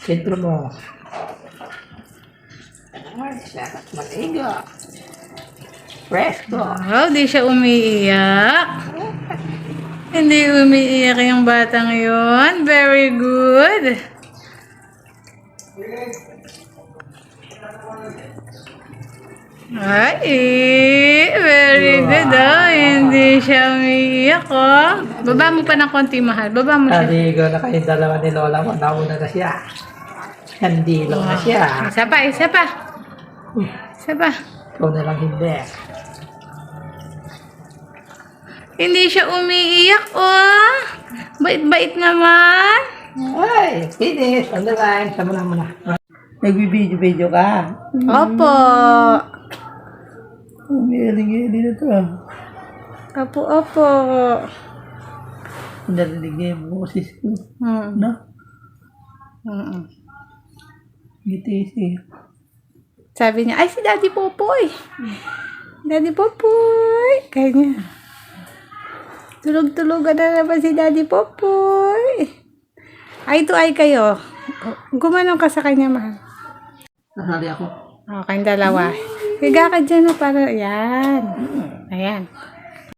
Sentro mo. Ay, sarap maligo. Presko. Wow, di siya umiiyak. Hindi umiiyak yung batang yon. Very good. Ay, very good oh. Hindi siya umiiyak oh. Baba mo pa ng konti, mahal. Baba mo siya. Naligo na kayong dalawa ni Lola mo. Nauna na siya. Nandilo na siya. Isa pa, isa pa. Isa pa. Ikaw na lang hindi. Hindi siya umiiyak oh. Bait-bait naman. Ay, finish. On the line. Sama na muna. Nagbibideo-video ka. Opo. Umiiling-iling na to. Opo, opo. Narinig niya yung boses ko. Hmm. No? Mm-mm. Ngiti. Sabi niya, ay si Daddy Popoy. Daddy Popoy. Kaya niya. Tulog-tulogan na naman si Daddy Popoy. Ay to ay kayo. Gumanong ka sa kanya, mahal. Nasali ako. O, kayong dalawa. Higa ka dyan na para, ayan. Ayan.